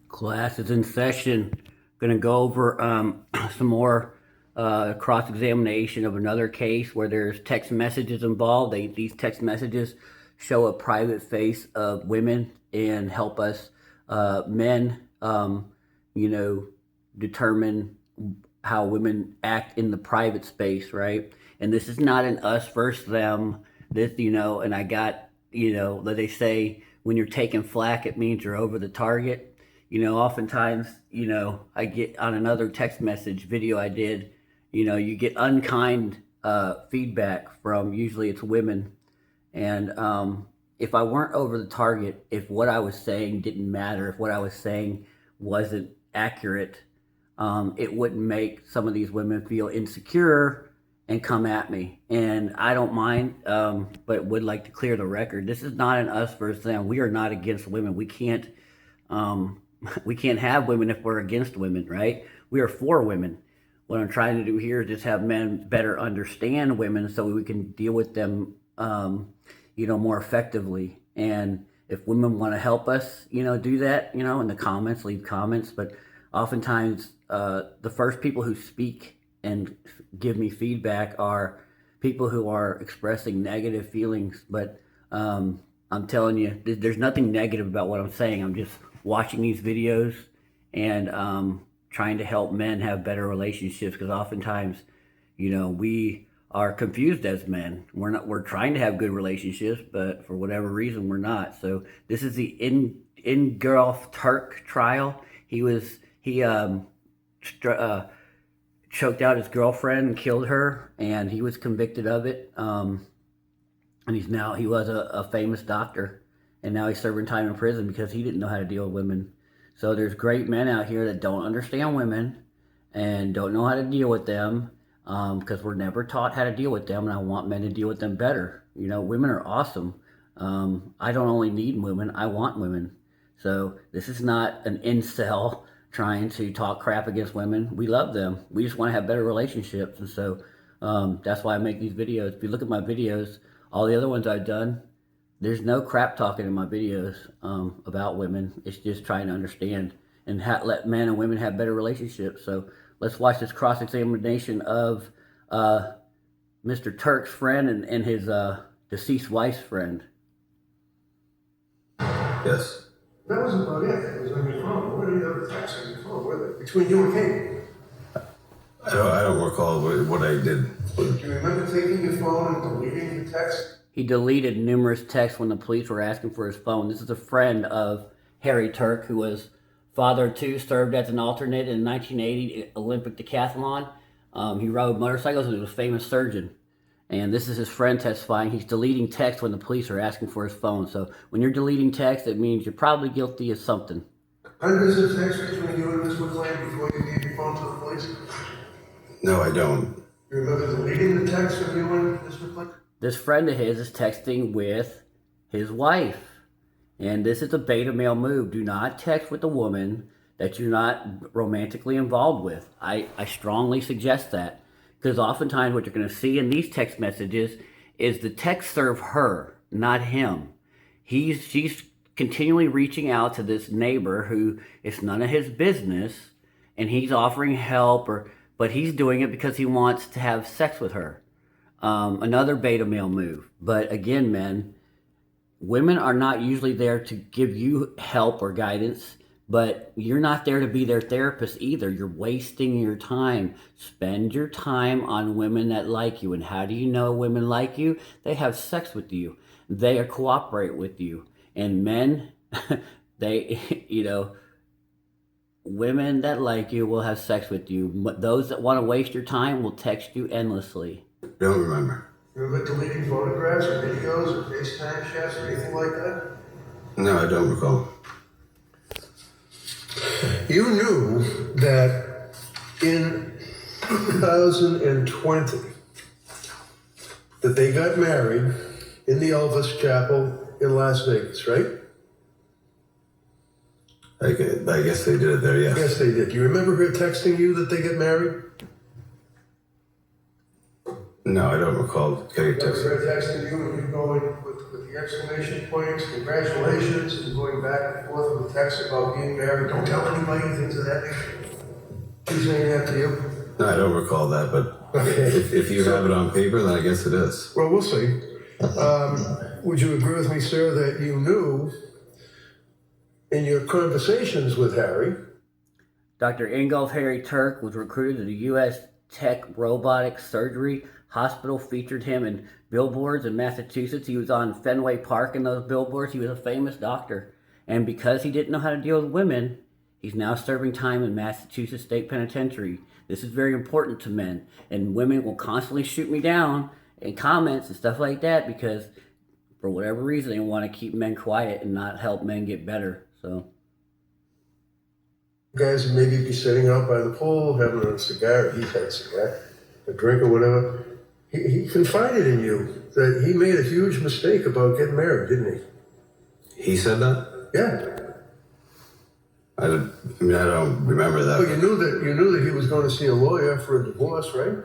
Class is in session. Going to go over some more cross-examination of another case where there's text messages involved. These text messages show a private face of women and help us men, determine how women act in the private space, right? And this is not an us versus them. This, and I got, that they say when you're taking flack, it means you're over the target. Oftentimes, I get on another text message video I did, you get unkind feedback from, usually it's women. And if I weren't over the target, if what I was saying didn't matter, if what I was saying wasn't accurate, it wouldn't make some of these women feel insecure and come at me. And I don't mind, but would like to clear the record. This is not an us versus them. We are not against women. We can't have women if we're against women, right? We are for women. What I'm trying to do here is just have men better understand women so we can deal with them, more effectively. And if women want to help us, do that, in the comments, leave comments. But oftentimes, the first people who speak and give me feedback are people who are expressing negative feelings. But I'm telling you, there's nothing negative about what I'm saying. I'm just watching these videos and trying to help men have better relationships, because oftentimes, we are confused as men. We're trying to have good relationships, but for whatever reason we're not. So this is the Ingolf Turk trial. He choked out his girlfriend and killed her, and he was convicted of it. And he was a famous doctor, and now he's serving time in prison because he didn't know how to deal with women. So there's great men out here that don't understand women and don't know how to deal with them, because we're never taught how to deal with them, and I want men to deal with them better. Women are awesome. I don't only need women, I want women. So this is not an incel trying to talk crap against women. We love them. We just want to have better relationships. And so that's why I make these videos. If you look at my videos, all the other ones I've done, there's no crap talking in my videos about women. It's just trying to understand and let men and women have better relationships. So let's watch this cross-examination of Mr. Turk's friend and his deceased wife's friend. Yes. That was about it. It was on your phone. What are the other texts on your phone? Were they? Between you and Kate? I don't recall what I did. Do you remember taking your phone and deleting the text? He deleted numerous texts when the police were asking for his phone. This is a friend of Harry Turk, who was father of two, served as an alternate in 1980 Olympic decathlon. He rode motorcycles and he was a famous surgeon. And this is his friend testifying. He's deleting text when the police are asking for his phone. So when you're deleting text, it means you're probably guilty of something. Hundreds of texts between you and Ms. McLean before you gave your phone to the police? No, I don't. You remember deleting the text of you and Ms. McLean? This friend of his is texting with his wife. And this is a beta male move. Do not text with a woman that you're not romantically involved with. I strongly suggest that. Because oftentimes what you're going to see in these text messages is the text serve her, not him. She's continually reaching out to this neighbor who it's none of his business, and he's offering help, but he's doing it because he wants to have sex with her. Another beta male move. But again, men, women are not usually there to give you help or guidance. But you're not there to be their therapist either. You're wasting your time. Spend your time on women that like you. And how do you know women like you? They have sex with you. They cooperate with you. And men, women that like you will have sex with you. But those that want to waste your time will text you endlessly. Don't remember. You remember deleting photographs or videos or FaceTime chats or anything like that? No, I don't recall. You knew that in 2020 that they got married in the Elvis Chapel in Las Vegas, right? I guess they did it there, yeah. Yes, they did. Do you remember her texting you that they get married? No, I don't recall getting a text. Remember her texting you and you going with the exclamation points, congratulations, and going back and forth with text about being married. Don't tell anybody, things of that nature. She's saying that to you? No, I don't recall that, but Okay. if you have it on paper, then I guess it is. Well, we'll see. Would you agree with me, sir, that you knew in your conversations with Harry? Dr. Ingolf Harry Turk was recruited to the U.S. Tech Robotic Surgery Hospital, featured him in billboards in Massachusetts. He was on Fenway Park in those billboards. He was a famous doctor. And because he didn't know how to deal with women, he's now serving time in Massachusetts State Penitentiary. This is very important to men. And women will constantly shoot me down in comments and stuff like that because for whatever reason they want to keep men quiet and not help men get better. So You guys would maybe be sitting out by the pool having a cigar. He had a cigar, a drink or whatever. He confided in you that he made a huge mistake about getting married, didn't He said that? he? Yeah. I don't remember that. Well, you knew that he was going to see a lawyer for a divorce, right?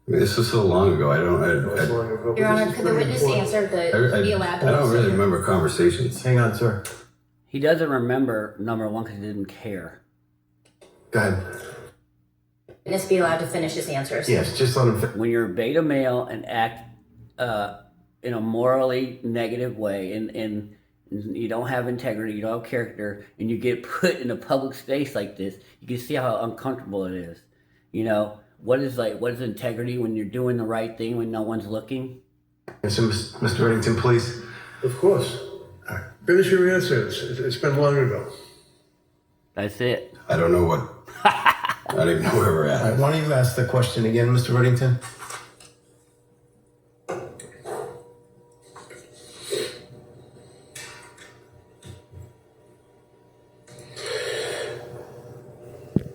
I mean, this was so long ago. Your Honor, could the witness answer be allowed to I don't really answer? remember conversations. Hang on, sir. he doesn't remember, number one, because he didn't care. Go ahead. Witness be allowed to finish his answers? Yes, just let him finish. When you're a beta male and act in a morally negative way and you don't have integrity, you don't have character, and you get put in a public space like this, you can see how uncomfortable it is. You know, what is integrity when you're doing the right thing when no one's looking? So, Mr. Reddington, please. Of course. Finish your answer. It's been long ago. That's it. I don't know what. I don't even know where we're All right, at. why don't you ask the question again, Mr. Reddington?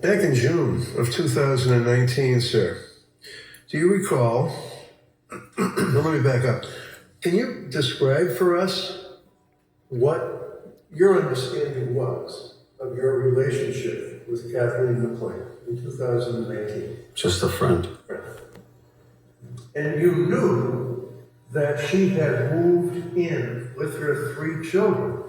Back in June of 2019, sir, do you recall? Well, let me back up. Can you describe for us what your understanding was of your relationship with Kathleen McLean in 2019? Just a friend. And you knew that she had moved in with her 3 children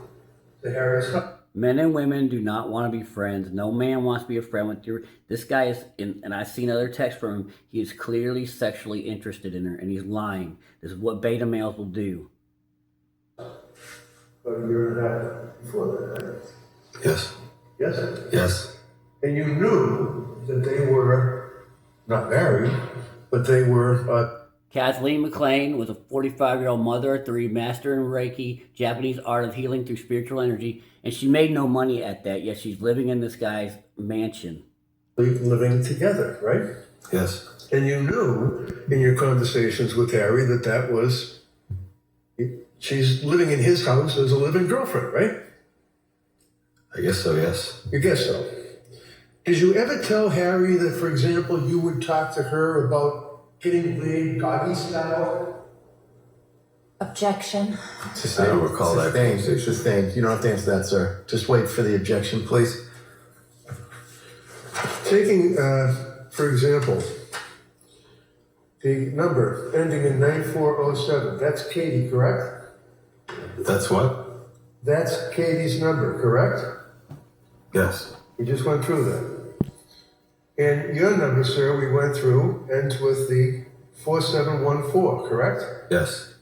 to Harry's house. Men and women do not want to be friends. No man wants to be a friend with you. This guy is, and I've seen other texts from him, he is clearly sexually interested in her, and he's lying. This is what beta males will do. About a year and a half before that, right? Yes. Yes? Yes. And you knew that they were not married, but they were. Kathleen McLean was a 45-year-old mother of 3, master in Reiki, Japanese art of healing through spiritual energy, and she made no money at that, yet she's living in this guy's mansion. Living together, right? Yes. And you knew in your conversations with Harry that was, she's living in his house as a living girlfriend, right? I guess so, yes. You guess so. Did you ever tell Harry that, for example, you would talk to her about getting laid doggy style? Objection. I don't recall that conversation. Sustained. You don't have to answer that, sir. Just wait for the objection, please. Taking, for example, the number ending in 9407, that's Katie, correct? That's what? That's Katie's number, correct? Yes. We just went through that. And your number, sir, we went through, ends with the 4714, correct? Yes.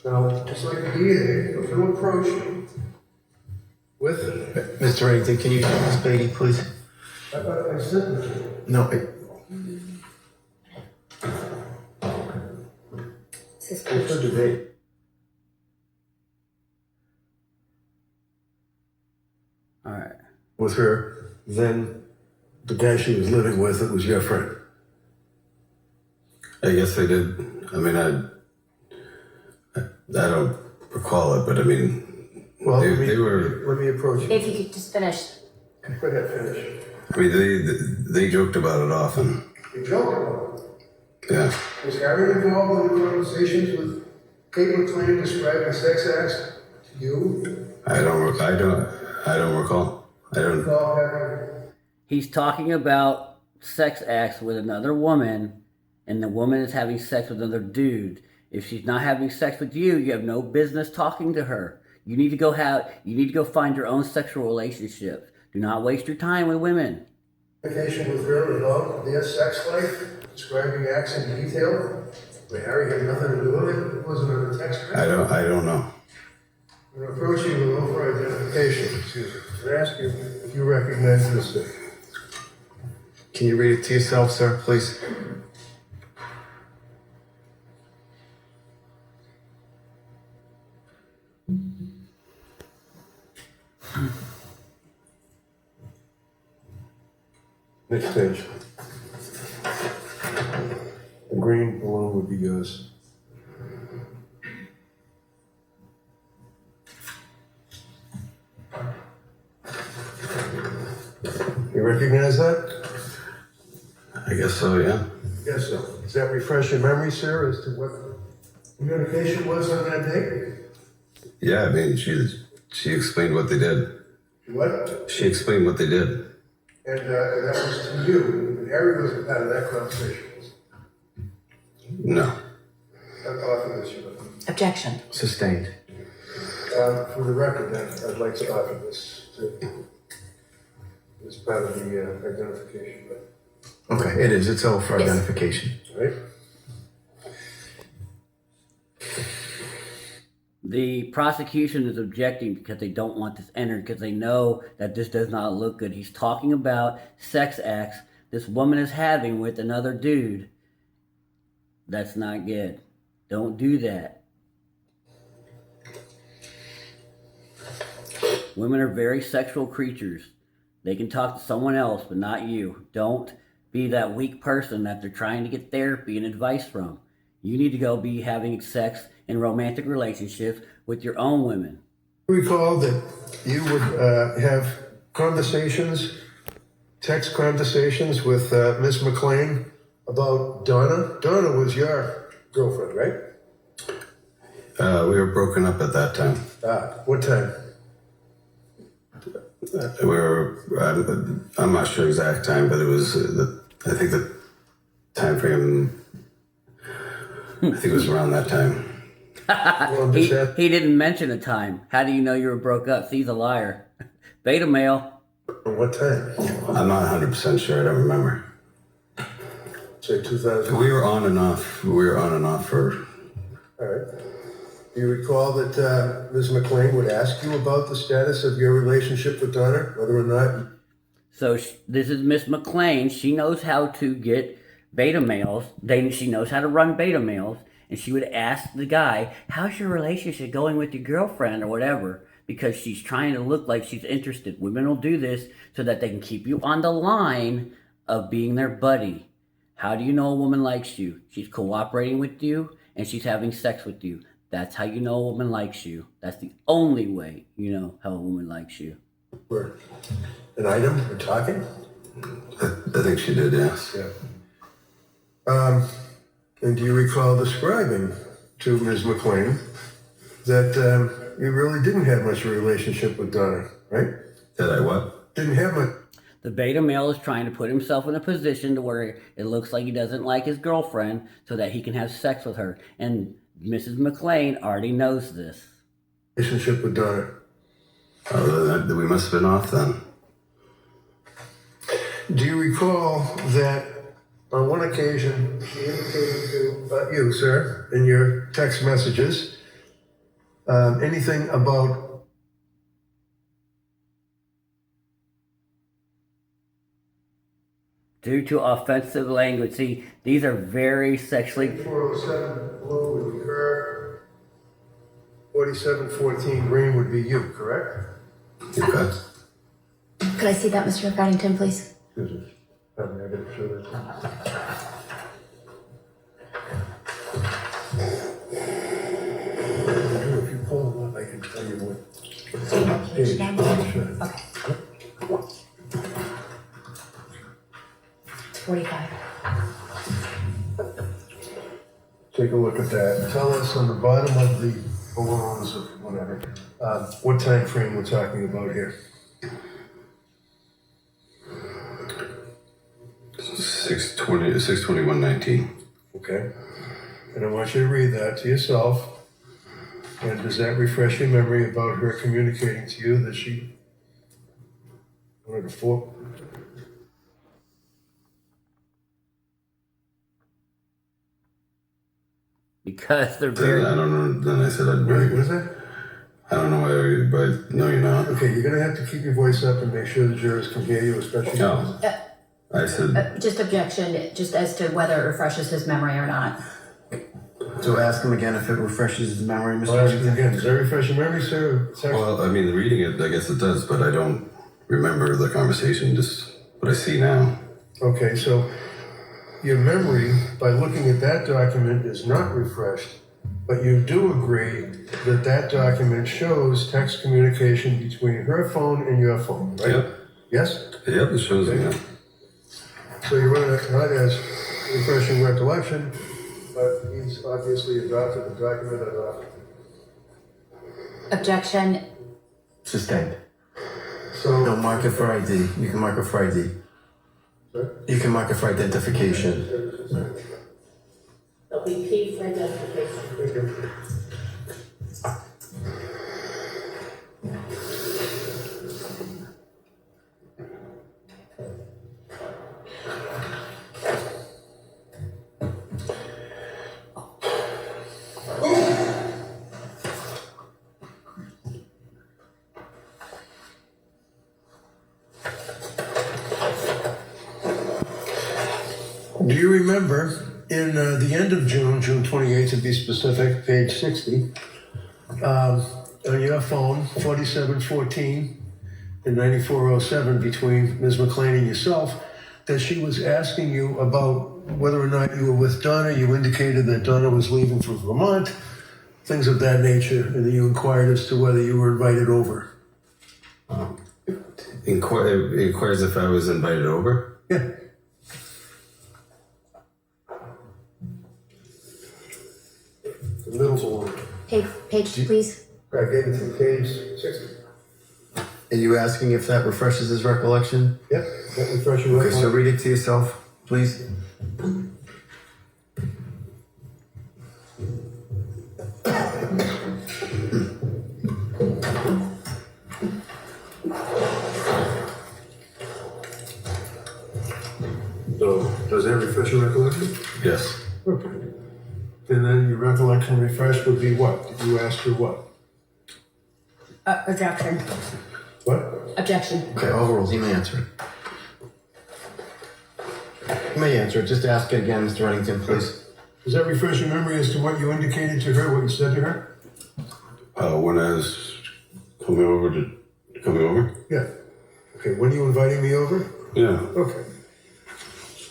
Now, just like the DA, I'm going to approach you with, Mr. Reddington, can you show this lady, please? I sent it to you. No. This is It's a debate. All right. With her, then the guy she was living with, it was your friend. I guess they did. I mean, I don't recall it, but I mean, Well, they were. let me approach you. If you could just finish. Go ahead, finish. I mean, they joked about it often. You joke about it. Yeah. Was Harry involved in the conversations with Kate McLean describing sex acts to you? I don't recall. I don't. Recall having He's talking about sex acts with another woman, and the woman is having sex with another dude. If she's not having sex with you, you have no business talking to her. You need to go find your own sexual relationships. Do not waste your time with women. Communication with her about their sex life, describing acts in detail, where Harry had nothing to do with it. It wasn't on the text. I don't know. I'm going to approach you with over identification. Excuse me. Can I ask you if you recognize this thing? Can you read it to yourself, sir, please? Next page. The green balloon would be yours. You recognize that? I guess so, yeah. Yes, so. Does that refresh your memory, sir, as to what communication was on that day? Yeah, I mean, she explained what they did. What? She explained what they did. And that was to you. And Harry wasn't part of that conversation. No. I'll offer this, Your Honor. Objection. Sustained. For the record, then, I'd like to offer this as part of the identification. Okay, it is. It's all for Yes. identification. Right? The prosecution is objecting because they don't want this entered because they know that this does not look good. He's talking about sex acts this woman is having with another dude. That's not good. Don't do that. Women are very sexual creatures. They can talk to someone else, but not you. Don't be that weak person that they're trying to get therapy and advice from. You need to go be having sex in romantic relationships with your own women. Recall that you would have conversations, text conversations with Miss McLean about Donna. Donna was your girlfriend, right? We were broken up at that time. What time? I'm not sure exact time, but it was, I think the time frame, I think it was around that time. Well, He didn't mention a time. How do you know you were broke up? See, he's a liar. Beta male. what time? I'm not 100% sure. I don't remember. Say 2000. We were on and off. We were on and off for. All right. Do you recall that Ms. McLean would ask you about the status of your relationship with Donna, whether or not? So this is Miss McLean. She knows how to get beta males. She knows how to run beta males. And she would ask the guy, how's your relationship going with your girlfriend or whatever? Because she's trying to look like she's interested. Women will do this so that they can keep you on the line of being their buddy. How do you know a woman likes you? She's cooperating with you and she's having sex with you. That's how you know a woman likes you. That's the only way you know how a woman likes you. We're an item? We're talking? I think she did, yes. Yeah. And do you recall describing to Ms. McLean that you really didn't have much of a relationship with Donna, right? Did I what? Didn't have much. The beta male is trying to put himself in a position to where it looks like he doesn't like his girlfriend so that he can have sex with her. And Mrs. McLean already knows this. Relationship with Donna. Oh, we must have been off then. Do you recall that on one occasion she indicated to you, sir, in your text messages, anything about Due to offensive language. See, these are very sexually... 407 blue would be her, 4714 green would be you, correct? Okay. Could I see that, Mr. Paddington, please? Excuse me. I gotta show that. If you pull them up, I can tell you what. Page. Okay. It's 45. Take a look at that. Tell us on the bottom of the balloons or whatever, what time frame we're talking about here. 6/21/19. Okay. And I want you to read that to yourself. And does that refresh your memory about her communicating to you that she wanted to form? Because they're Then very. I don't know. Then I said I'd What bring. is that? I don't know why, but no, you're not. Okay, you're gonna have to keep your voice up and make sure the jurors can hear you, especially. No. I said, Just objection, just as to whether it refreshes his memory or not. So ask him again if it refreshes his memory, Mr. I'll ask you Remington. again, does that refresh your memory, sir? well, I mean, reading it, I guess it does, but I don't remember the conversation, just what I see now. Okay, so your memory, by looking at that document, is not refreshed, but you do agree that that document shows text communication between her phone and your phone, right? Yep. Yes? Yep, it shows me. Yeah. So you're running it not as refreshing recollection, but he's obviously adopted the document adopted. Objection, Sustained. So, No, mark it for ID. You can mark it for ID. Sorry? You can mark it for identification. It'll be P for identification. Thank you. Do you remember in the end of June, June 28th to be specific, page 60, on your phone, 4714 and 9407 between Ms. McLean and yourself, that she was asking you about whether or not you were with Donna. You indicated that Donna was leaving for Vermont, things of that nature, and that you inquired as to whether you were invited over. Inquires if I was invited over. Yeah. The middle one. page, please. I gave it to page 60. Are you asking if that refreshes his recollection? Yep, that refreshing Okay, so recollection. read it to yourself, please. So, does that refresh your recollection? Yes. Okay. And then your recollection refresh would be what? Did you ask her what? Objection, What? objection. Okay, overruled. He may answer it. He may answer it. Just ask it again, Mr. Reddington, please. Does that refresh your memory as to what you indicated to her, what you said to her? When I was coming over. Yeah. Okay, when are you inviting me over? Yeah. Okay.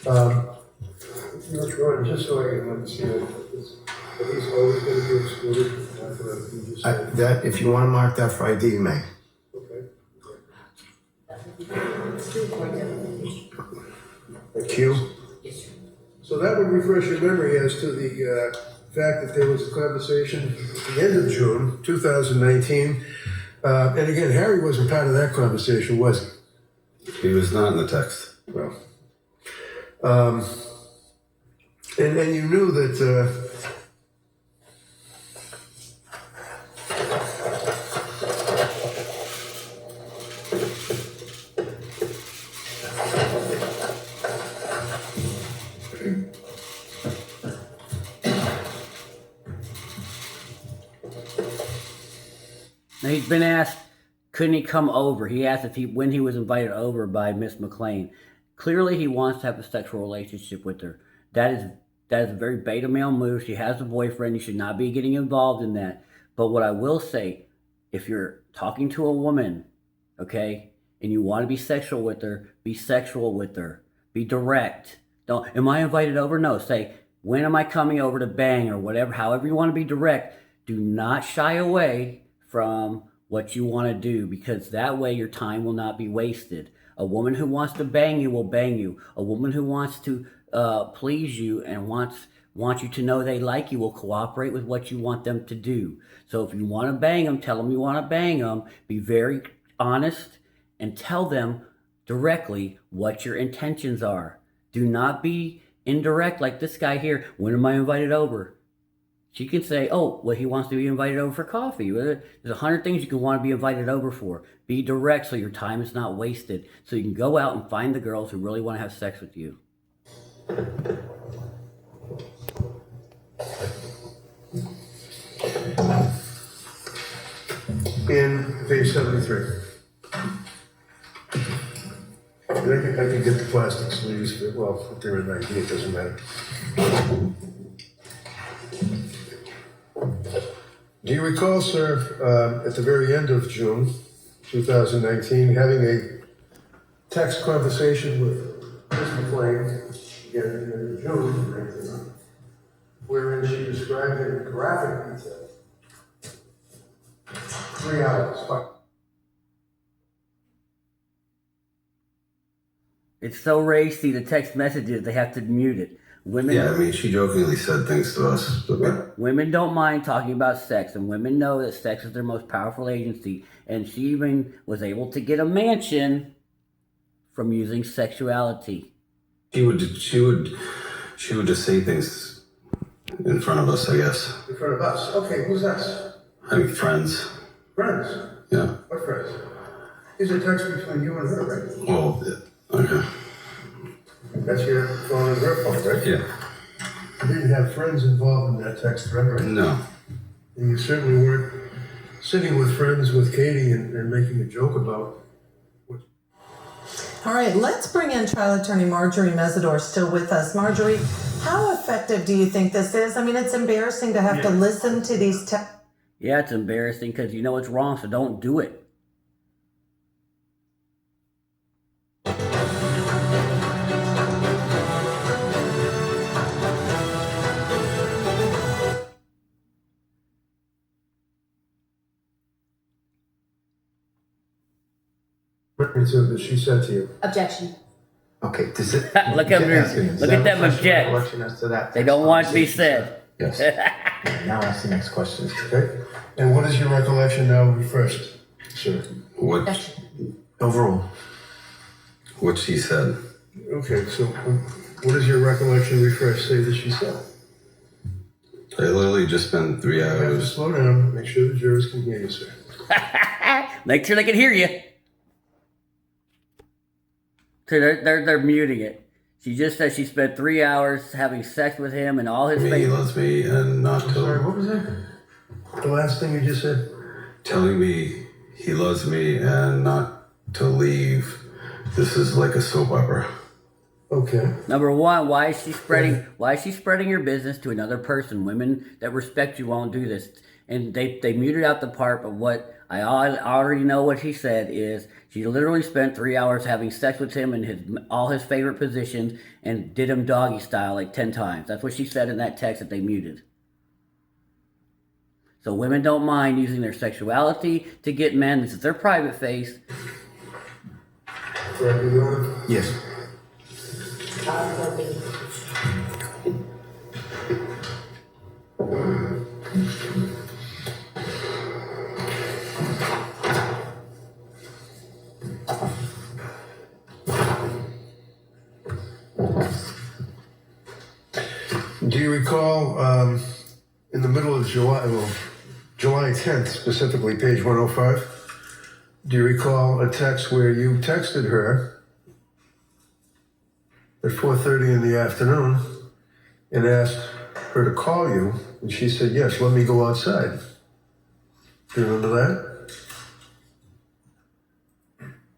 Ron, just so I can understand, are these always going to be excluded after you just said? That, if you want to mark that for ID, you may. Okay. Q. So that would refresh your memory as to the fact that there was a conversation at the end of June 2019. And again, Harry wasn't part of that conversation, was he? He was not in the text. Well, and you knew that Now he's been asked, couldn't he come over? He asked when he was invited over by Miss McLean. Clearly, he wants to have a sexual relationship with her. That is a very beta male move. She has a boyfriend. You should not be getting involved in that. But what I will say, if you're talking to a woman, okay, and you want to be sexual with her, be sexual with her. Be direct. Don't. Am I invited over? No. Say, when am I coming over to bang or whatever? However you want to be direct. Do not shy away from what you want to do, because that way your time will not be wasted. A woman who wants to bang you will bang you. A woman who wants to please you and wants you to know they like you will cooperate with what you want them to do. So if you want to bang them, tell them you want to bang them. Be very honest and tell them directly what your intentions are. Do not be indirect like this guy here. When am I invited over? She can say, oh, well, he wants to be invited over for coffee. There's 100 things you can want to be invited over for. Be direct so your time is not wasted. So you can go out and find the girls who really want to have sex with you. In page 73. And I can get the plastic sleeves, but, well, if they're in 90, it doesn't matter. Do you recall, sir, at the very end of June 2019, having a text conversation with Ms. McLean, again in June 19, wherein she described in graphic detail 3 hours? It's so racy, the text messages, they have to mute it. Women, Yeah, I mean, she jokingly said things to us. But women don't mind talking about sex, and women know that sex is their most powerful agency. And she even was able to get a mansion from using sexuality. she would just say things in front of us, I guess. In front of us. Okay, who's us? I mean, friends. Friends. Yeah. What friends? These are texts between you and her, right? Well, okay. That's your phone and her phone, right? Yeah. You didn't have friends involved in that text thread, right? No. And you certainly weren't sitting with friends with Katie and making a joke about what. All right, let's bring in trial attorney Marjorie Mesidor still with us. Marjorie, how effective do you think this is? I mean, it's embarrassing to have to listen to these texts. Yeah, it's embarrassing because you know it's wrong, so don't do it. That she said to you. Objection. Okay, does it? Look at them. Look at them object. Recollection as to that They text don't want to be conversation, said. sir? Yes. Now ask the next question. Okay? And what is your recollection now refreshed, sir? What Objection. Overall, what she said. Okay, so what is your recollection refreshed say that she said? I literally just spent 3 You have to hours. slow down, make sure the jurors can hear you, sir. Make sure they can hear you. So they're muting it. She just said she spent 3 hours having sex with him and all his He favorites. loves me and not Sorry, to. what was that? The last thing you just said? Telling me he loves me and not to leave. This is like a soap opera. Okay. Number one, why is she spreading your business to another person? Women that respect you won't do this. And they muted out the part, but what I already know what she said is she literally spent 3 hours having sex with him in all his favorite positions and did him doggy style like 10 times. That's what she said in that text that they muted. So women don't mind using their sexuality to get men. This is their private face. yes. Do you recall in the middle of July, well, July 10th, specifically, page 105, do you recall a text where you texted her at 4:30 in the afternoon and asked her to call you, and she said, yes, let me go outside. Do you remember that?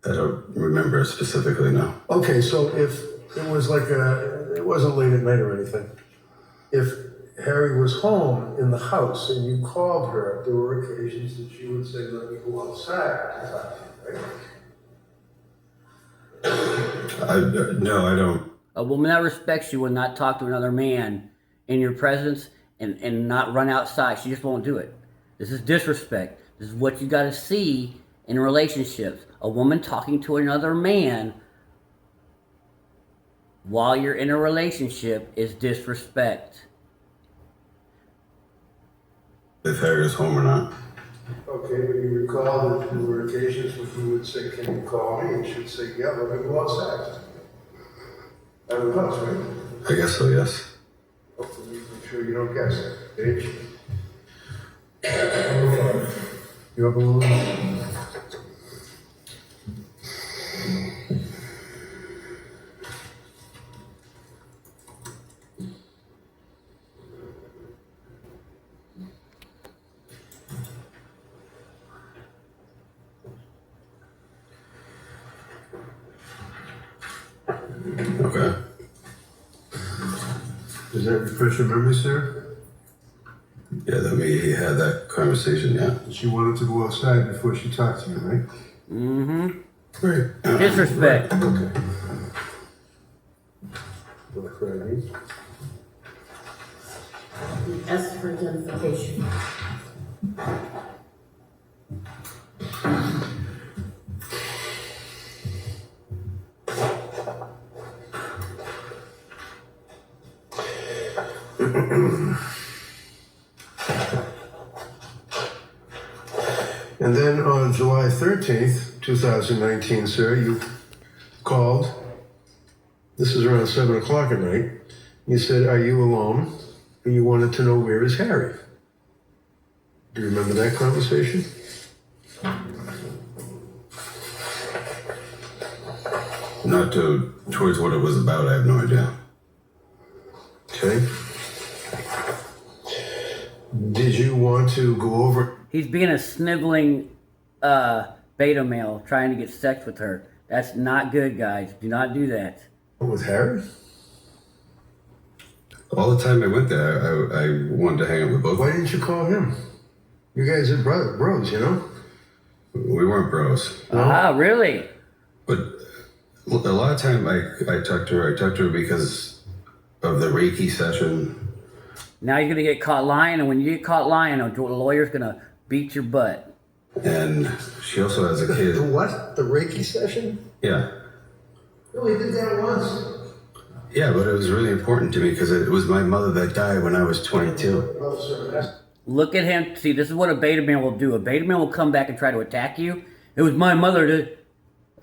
I don't remember specifically now. Okay, so if it was like it wasn't late at night or anything, if Harry was home in the house and you called her, there were occasions that she would say, let me go outside. Right? No, I don't. A woman that respects you will not talk to another man in your presence and not run outside. She just won't do it. This is disrespect. This is what you got to see in relationships. A woman talking to another man while you're in a relationship is disrespect. If Harry was home or not. Okay, but you recall that there were occasions when he would say, can you call me? And she'd say, yeah, let me go outside. Out of the house, right? I guess so, yes. Hopefully, make sure you don't guess it. You up a little bit? Okay. Does that refresh your memory, sir? Yeah, that we had that conversation, yeah. She wanted to go outside before she talked to you, right? Mm-hmm. Right. Disrespect. Okay. Wanna cry, right? Ask for identification. And then on July 13th, 2019, sir, you called. This is around 7 o'clock at night. You said, "Are you alone?" And you wanted to know, where is Harry? Do you remember that conversation? Not towards what it was about, I have no idea. Okay. Did you want to go over? He's being a sniveling beta male trying to get sex with her. That's not good, guys. Do not do that. With Harry? All the time I went there, I wanted to hang out with both. Why didn't you call him? You guys are bros, you know? We weren't bros. Ah, really? But a lot of time I talked to her because of the Reiki session. Now you're gonna get caught lying, and when you get caught lying, a lawyer's gonna beat your butt. And she also has a The kid. what? The Reiki session? Yeah. No, he did that once. Yeah, but it was really important to me because it was my mother that died when I was 22. Oh, sir, that's... Look at him. See, this is what a beta male will do. A beta male will come back and try to attack you. It was my mother that...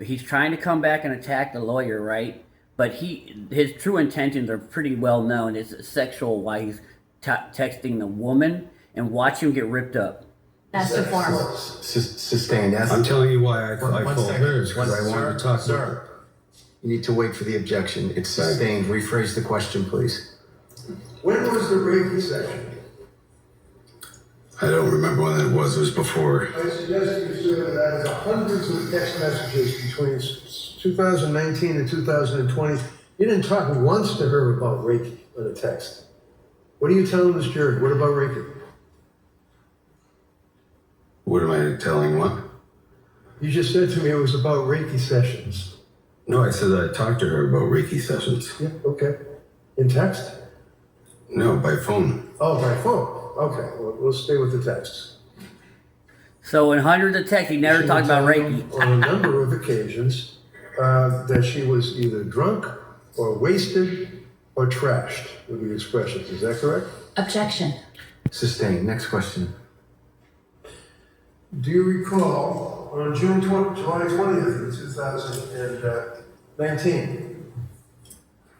He's trying to come back and attack the lawyer, right? But his true intentions are pretty well known. It's sexual, why he's texting the woman, and watch him get ripped up. That's the form. Sustained. I'm telling you why I One called second. her because I wanted to talk to her. Sir, you need to wait for the objection. It's sustained. Rephrase the question, please. When was the Reiki session? I don't remember when it was. It was before. I suggest you sir that out of hundreds of text messages between 2019 and 2020, you didn't talk once to her about Reiki on a text. What are you telling this jury? What about Reiki? What am I telling what? You just said to me it was about Reiki sessions. No, I said that I talked to her about Reiki sessions. Yeah, okay. In text? No, by phone. Oh, by phone. Okay, well, we'll stay with the texts. So in hundreds of texts, he never She talked was about telling Reiki. him on a number of occasions that she was either drunk or wasted or trashed, would be expressions. Is that correct? Objection. Sustained. Next question. Do you recall on July 20th of 2019,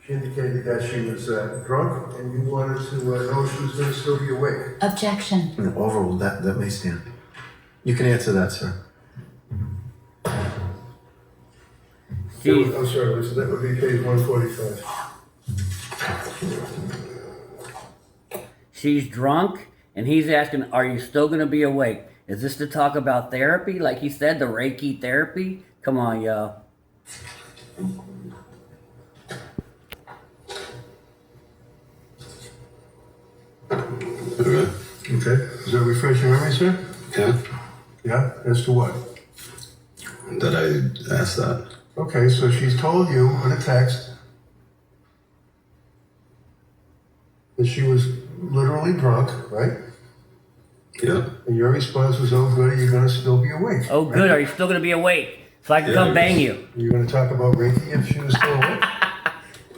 she indicated that she was drunk and you wanted to know if she was going to still be awake? Objection. No, overruled. That may stand. You can answer that, sir. She's, I'm sorry, Lisa, that would be page 145. she's drunk, and he's asking, are you still going to be awake? Is this to talk about therapy? Like he said, the Reiki therapy? Come on, y'all. Okay. Okay. Does that refresh your memory, sir? Yeah? Yeah? As to what? That I asked that. Okay, so she's told you on a text that she was literally drunk, right? Yeah. And your response was, oh, good, you're going to still be awake. Oh, good. Are you still going to be awake? So I can Yeah, come I bang guess. you. You're going to talk about Reiki if she was still awake?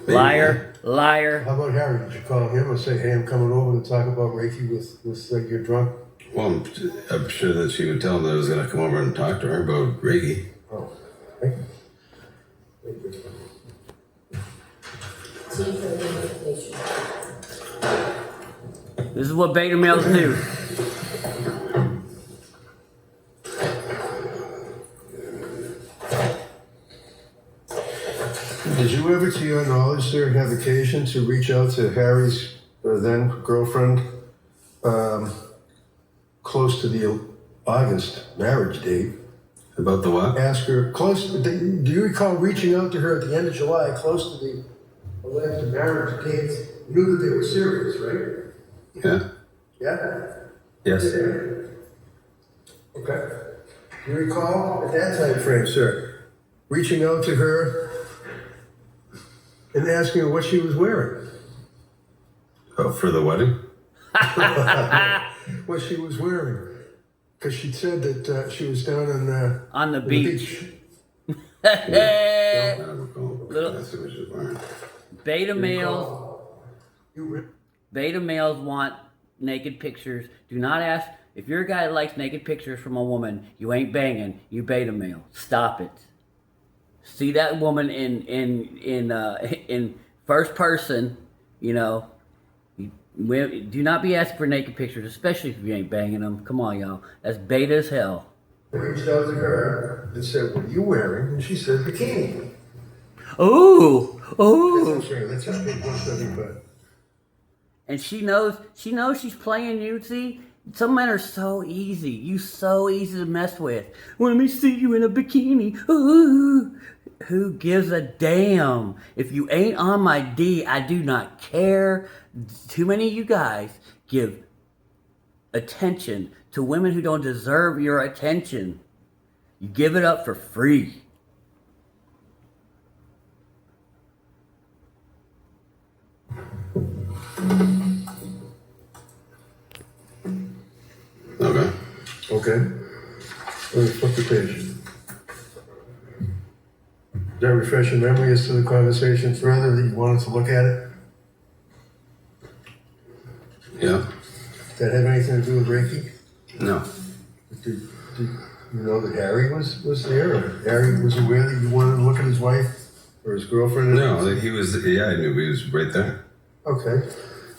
Liar. Liar. How about Harry? Did you call him and say, hey, I'm coming over to talk about Reiki with you're drunk? Well, I'm sure that she would tell him that I was going to come over and talk to her about Reiki. Oh, okay. See for identification. This is what beta males do. Did you ever, to your knowledge, sir, have occasion to reach out to Harry's then girlfriend close to the August marriage date? About the what? Ask her close. Do you recall reaching out to her at the end of July, close to the alleged marriage date? You knew that they were serious, right? Yeah. Yeah. Yes. Okay. Do you recall at that time frame, sir, reaching out to her and asking her what she was wearing? Oh, for the wedding? What she was wearing? Because she said that she was down on the beach. I don't recall. Little- I see what she's wearing. Beta males. You Beta males want naked pictures. Do not ask if you're a guy that likes naked pictures from a woman. You ain't banging. You beta male. Stop it. See that woman in first person. You know. Do not be asking for naked pictures, especially if you ain't banging them. Come on, y'all. That's beta as hell. reached out to her and said, "What are you wearing?" And she said, "Bikini." Ooh, ooh. That's right. That's a big 175. And she knows she's playing you. See, some men are so easy. You so easy to mess with. Let me see you in a bikini. Ooh. Who gives a damn? If you ain't on my D, I do not care. Too many of you guys give attention to women who don't deserve your attention. You give it up for free. Okay. Okay. Let me flip the page. Does that refresh your memory as to the conversation further that you wanted to look at it? Yeah. Did that have anything to do with Reiki? No. Did you know that Harry was there? Or Harry was aware that you wanted to look at his wife or his girlfriend? No, he was, yeah, I knew he was right there. Okay.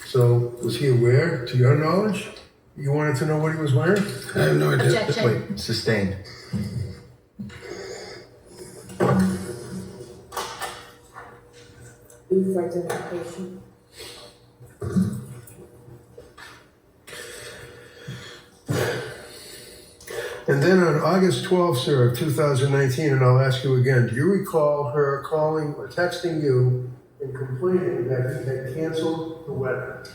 So was he aware, to your knowledge, you wanted to know what he was wearing? I have no idea. Objection. Wait, sustained. B for identification. And then on August 12th, sir, of 2019, and I'll ask you again, do you recall her calling or texting you and complaining that he had canceled the wedding?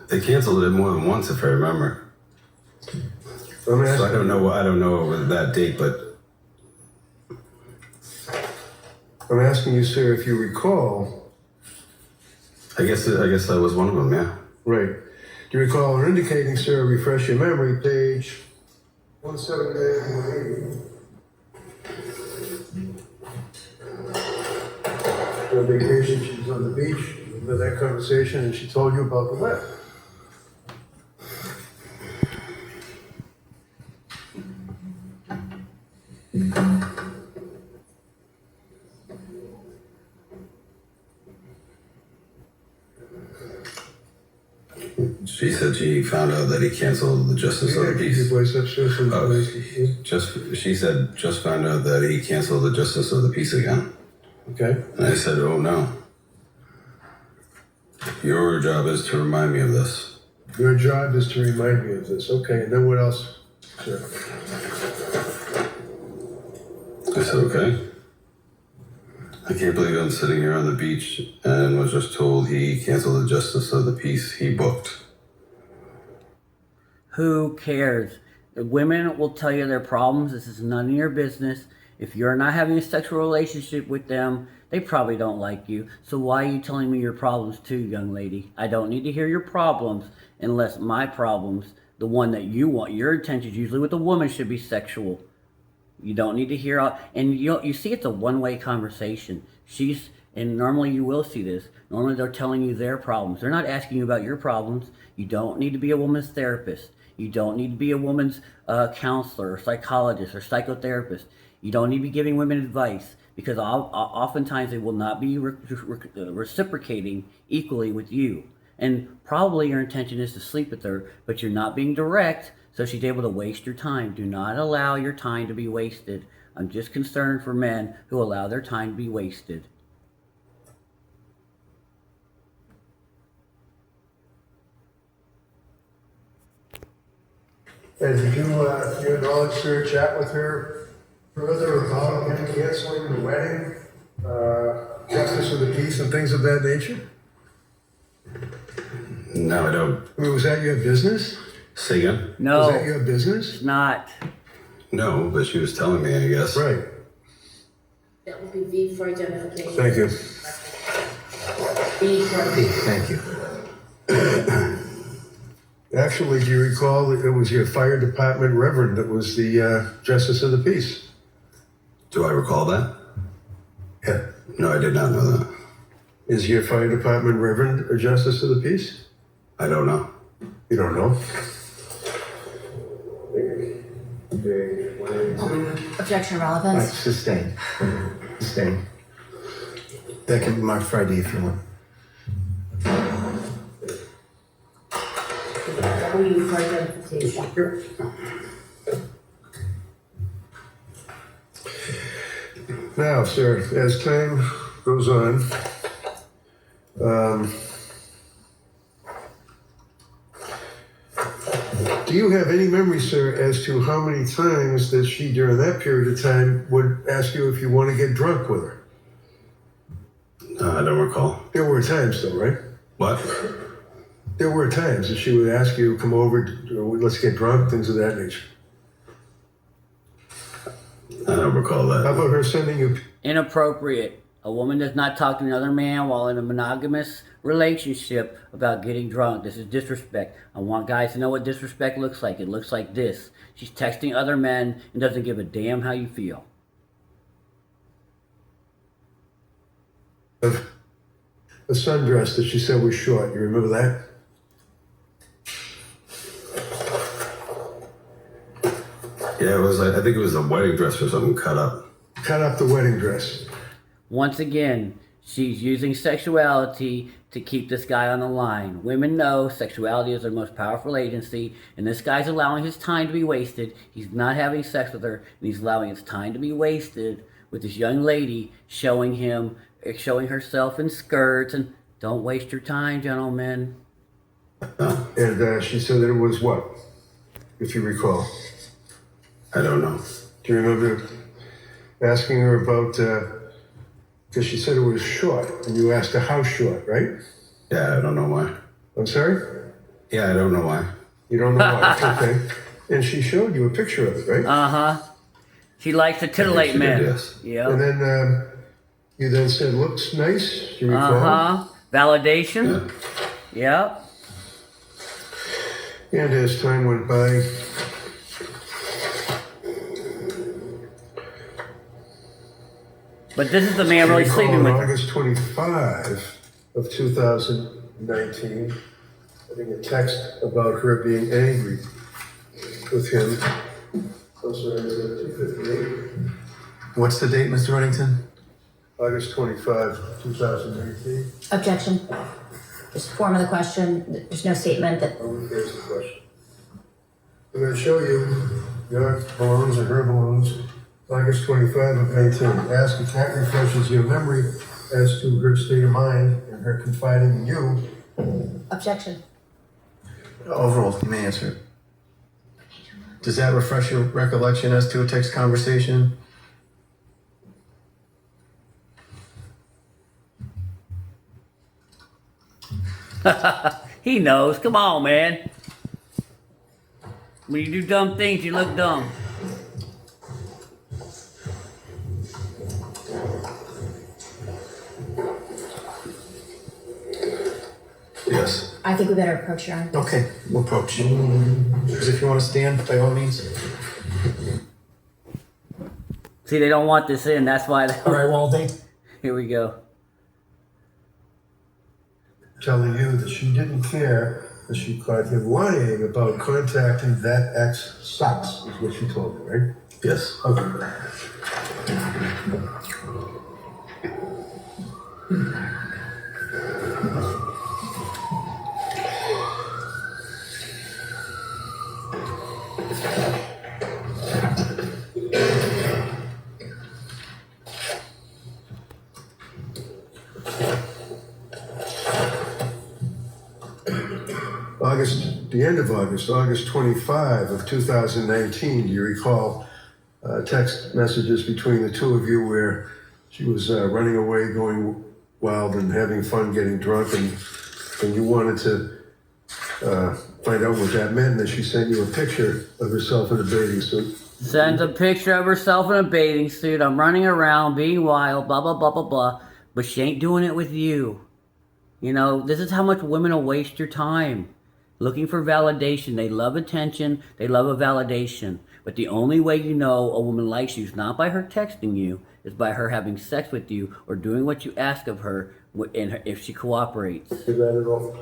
They canceled it more than once, if I remember. I'm So asking, I don't know that date, but I'm asking you, sir, if you recall. I guess that was one of them. Yeah. Right. Do you recall her indicating, sir, refresh your memory, page 178 and 180. On vacation, she was on the beach, remember that conversation, and she told you about the wedding. She said she found out that he canceled the Justice of the Keep Peace. your voice up, sir, so Oh, the she said just found out that he canceled the Justice of the Peace again. okay. And I said, oh no. Your job is to remind me of this. Your job is to remind me of this. Okay, and then what else, sir? I said, okay. I can't believe I'm sitting here on the beach and was just told he canceled the Justice of the Peace he booked. Who cares? The women will tell you their problems. This is none of your business. If you're not having a sexual relationship with them, they probably don't like you. So why are you telling me your problems too, young lady? I don't need to hear your problems unless my problems, the one that you want, your intentions usually with a woman should be sexual. You don't need to hear all, and you see it's a one-way conversation. And normally you will see this. Normally they're telling you their problems. They're not asking you about your problems. You don't need to be a woman's therapist. You don't need to be a woman's counselor or psychologist or psychotherapist. You don't need to be giving women advice because oftentimes they will not be reciprocating equally with you. and probably your intention is to sleep with her, but you're not being direct, so she's able to waste your time. Do not allow your time to be wasted. I'm just concerned for men who allow their time to be wasted. And did you acknowledge, sir, chat with her further about him canceling the wedding, justice of the peace, and things of that nature? No, I don't. I mean, was that your business? Say again? No, Was that your business? it's not. No, but she was telling me, I guess. Right. That would be V for identification. Thank you. V for Thank you. Actually, do you recall that it was your fire department reverend that was the justice of the peace? Do I recall that? Yeah. No, I did not know that. Is your fire department reverend a justice of the peace? I don't know. You don't know? Objection of relevance. Sustain. Sustain. That can be marked for ID if you want. W for identification. Now, sir, as time goes on, do you have any memory, sir, as to how many times that she, during that period of time, would ask you if you want to get drunk with her? I don't recall. There were times, though, right? What? There were times that she would ask you, come over, let's get drunk, things of that nature. I don't recall How that. about her sending you Inappropriate. A woman does not talk to another man while in a monogamous relationship about getting drunk. This is disrespect. I want guys to know what disrespect looks like. It looks like this. She's texting other men and doesn't give a damn how you feel. a sundress that she said was short? You remember that? Yeah, it was. I think it was a wedding dress or something cut up. Cut up the wedding dress. Once again, she's using sexuality to keep this guy on the line. Women know sexuality is their most powerful agency, and this guy's allowing his time to be wasted. He's not having sex with her, and he's allowing his time to be wasted with this young lady showing herself in skirts. And don't waste your time, gentlemen. And she said that it was what, if you recall? I don't know. Do you remember asking her about, because she said it was short, and you asked her how short, right? Yeah, I don't know why. I'm sorry? Yeah, I don't know why. You don't know why, okay. And she showed you a picture of it, right? Uh-huh. She likes to titillate she did, men. yes. Yep. And then you then said, looks nice, do you recall? Uh-huh. Validation. Yep. And as time went by, But this is the man really recall sleeping on with her. August 25 of 2019, getting a text about her being angry with him. I'm sorry, is it 258? What's the date, Mr. Reddington? August 25, 2019. Objection. Just form of the question. There's no statement that. I'll rephrase the question. I'm going to show you your balloons and her balloons. August 25 of 19. Ask if that refreshes your memory as to her state of mind and her confiding in you. Objection. Overruled. You may answer it. Does that refresh your recollection as to a text conversation? He knows. Come on, man. When you do dumb things, you look dumb. Yes. I think we better approach your Honor. Okay, we'll approach. Because if you want to stand, by all means. See, they don't want this in. That's why. All right, Walden. Here we go. Telling you that she didn't care that she caught him lying about contacting that ex-spouse, is what she told me, right? Yes. Okay. the end of August 25 of 2019, do you recall text messages between the two of you where she was running away, going wild and having fun, getting drunk, and you wanted to find out what that meant, and then she sent you a picture of herself in a bathing suit. Sends a picture of herself in a bathing suit. I'm running around, being wild, blah, blah, blah, blah, blah. But she ain't doing it with you. You know, this is how much women will waste your time. Looking for validation. They love attention. They love a validation. But the only way you know a woman likes you is not by her texting you. It's by her having sex with you or doing what you ask of her, and if she cooperates. Is that at all?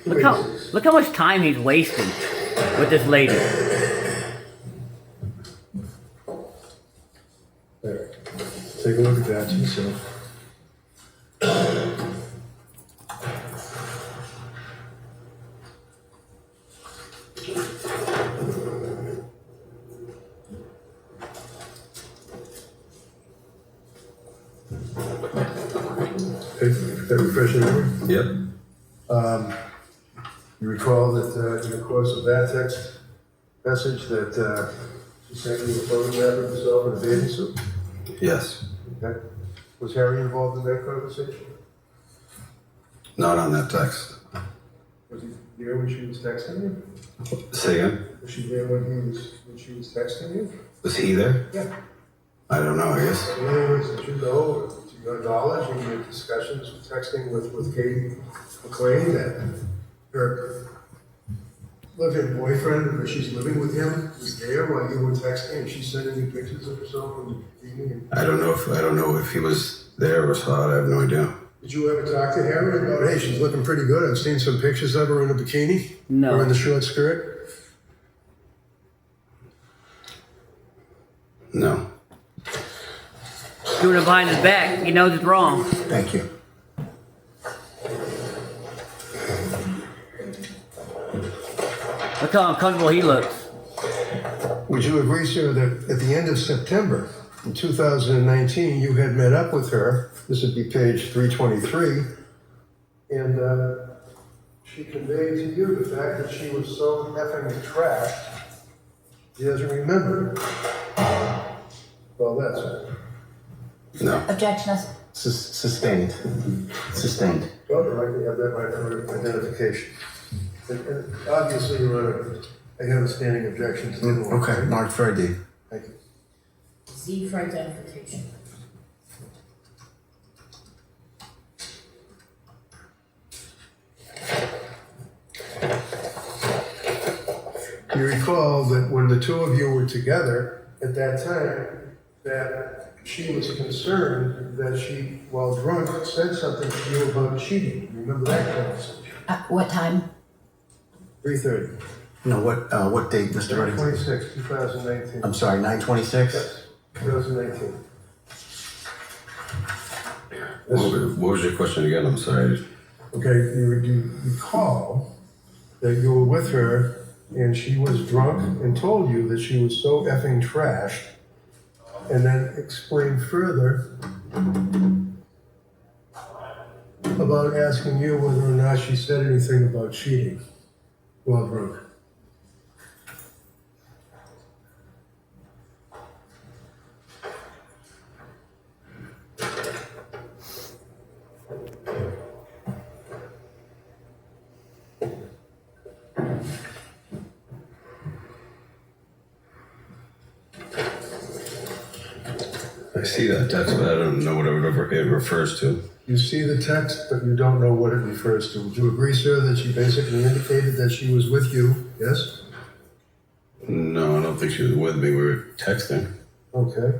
Look how much time he's wasting with this lady. There. Take a look at that yourself. Okay, that refreshing memory? Yep. You recall that in the course of that text message that she sent you a photograph of herself in a bathing suit? Yes. Okay. Was Harry involved in that conversation? Not on that text. Was he there when she was texting you? Say again? Was she there when she was texting you? Was he there? Yeah. I don't know, I guess. In other words, did you know, to your knowledge, in your discussions with texting with Katie McLean, that her living boyfriend, or she's living with him, was there while you were texting, and she's sending you pictures of herself in the evening? I don't know if he was there or saw it. I have no idea. Did you ever talk to Harry about, hey, she's looking pretty good, I've seen some pictures of her in a bikini? No. Or in the short skirt? No. Doing it behind his back. He knows it's wrong. Thank you. Look how uncomfortable he looks. Would you agree, sir, that at the end of September in 2019, you had met up with her? This would be page 323. And she conveyed to you the fact that she was so effing trashed, she doesn't remember. Well, that's it. No. Objection is Sustained. Sustained. Well, I'd like to have that right for identification. And obviously, Your Honor, I have a standing objection to the law. Okay, marked for ID. Thank you. Z for identification. You recall that when the two of you were together at that time, that she was concerned that she, while drunk, said something to you about cheating. Remember that conversation? what time? 3:30. No, what date, Mr. Reddington? 26, 2019. I'm sorry, 9/26? Yes, 2019. What was your question again? I'm sorry. Okay, you recall that you were with her and she was drunk and told you that she was so effing trashed, and then explained further about asking you whether or not she said anything about cheating while drunk. I see that text, but I don't know what it refers to. You see the text, but you don't know what it refers to. Would you agree, sir, that she basically indicated that she was with you? Yes? No, I don't think she was with me. We were texting. Okay.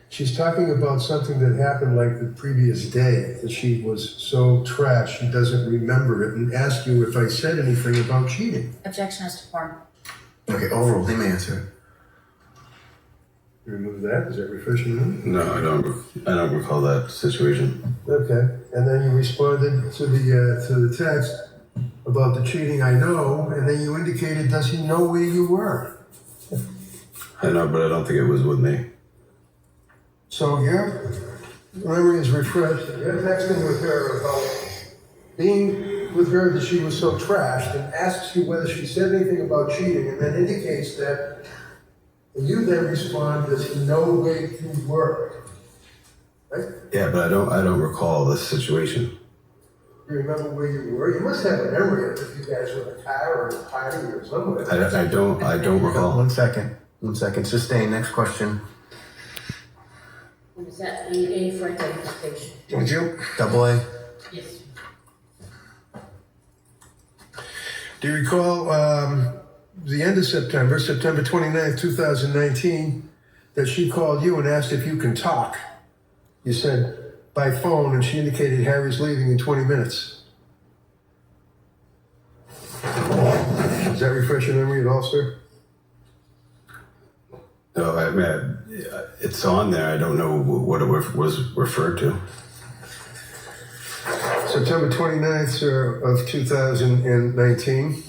She's talking about something that happened like the previous day, that she was so trashed she doesn't remember it, and asked you if I said anything about cheating. Objection is to form. Okay, overruled. He may answer. You remove that? Is that refreshing memory? No, I don't recall that situation. Okay. And then you responded to the text about the cheating, I know, and then you indicated, does he know where you were? I know, but I don't think it was with me. So memory is refreshed. You're texting with her about being with her that she was so trashed, and asks you whether she said anything about cheating, and then indicates that, and you then respond, there's no way you were. Right? Yeah, but I don't recall this situation. You remember where you were? You must have a memory of if you guys were in a car or a party or somewhere. I don't recall. 1 second. 1 second. Sustain. Next question. Was that A for identification? Would you? Double A. Yes. Do you recall the end of September, September 29th, 2019, that she called you and asked if you can talk? You said by phone, and she indicated Harry's leaving in 20 minutes. Does that refresh your memory at all, sir? No, I mean, it's on there. I don't know what it was referred to. September 29th, sir, of 2019.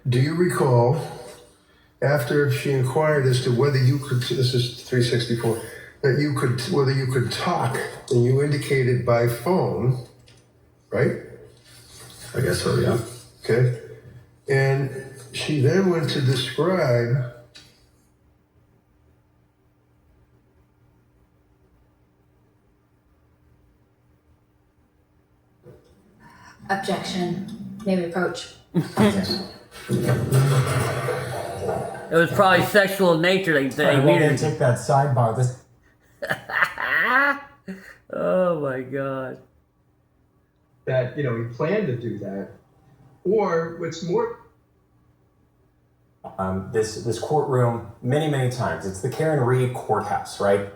Do you recall, after she inquired as to whether you could, this is 364, that you could, whether you could talk, and you indicated by phone, right? I guess so, yeah. Okay. And she then went to describe Objection. May we approach? It was probably sexual in nature. They We're needed. gonna take that sidebar. This Oh my God. that he planned to do that, or what's more. this courtroom many times. It's the Karen Reed courthouse, right?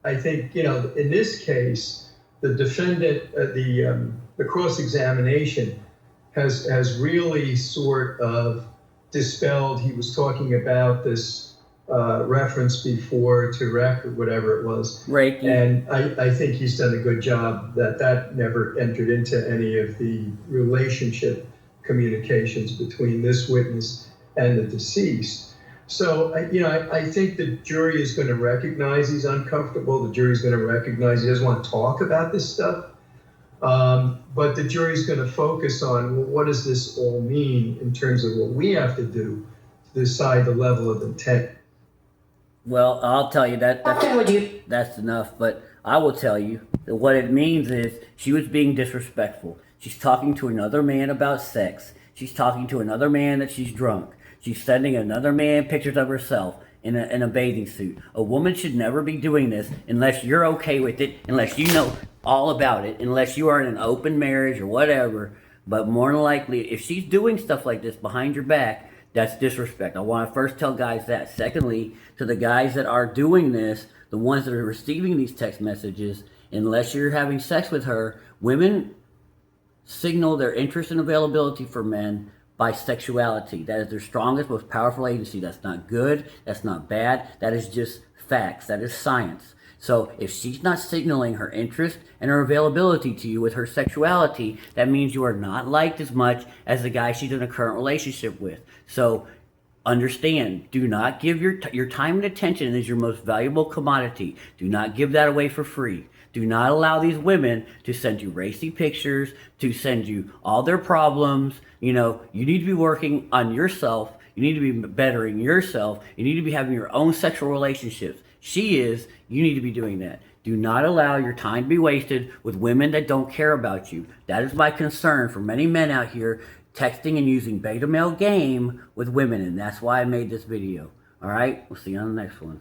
I think in this case, the defendant, the cross-examination has really sort of dispelled. He was talking about this reference before to rec or whatever it was. Reiki. And I think he's done a good job that never entered into any of the relationship communications between this witness and the deceased. So, I think the jury is going to recognize he's uncomfortable. The jury is going to recognize he doesn't want to talk about this stuff. But the jury is going to focus on, well, what does this all mean in terms of what we have to do to decide the level of intent? Well, I'll tell you Captain, would you? that's enough, but I will tell you that what it means is she was being disrespectful. She's talking to another man about sex. She's talking to another man that she's drunk. She's sending another man pictures of herself in a bathing suit. A woman should never be doing this unless you're okay with it, unless you know all about it, unless you are in an open marriage or whatever. But more than likely, if she's doing stuff like this behind your back, that's disrespect. I want to first tell guys that. Secondly, to the guys that are doing this, the ones that are receiving these text messages, unless you're having sex with her, women signal their interest and availability for men by sexuality. That is their strongest, most powerful agency. That's not good. That's not bad. That is just facts. That is science. So if she's not signaling her interest and her availability to you with her sexuality, that means you are not liked as much as the guy she's in a current relationship with. So understand, do not give your time and attention is your most valuable commodity. Do not give that away for free. Do not allow these women to send you racy pictures, to send you all their problems. You need to be working on yourself. You need to be bettering yourself. You need to be having your own sexual relationships. You need to be doing that. Do not allow your time to be wasted with women that don't care about you. That is my concern for many men out here texting and using beta male game with women, and that's why I made this video. All right, we'll see you on the next one.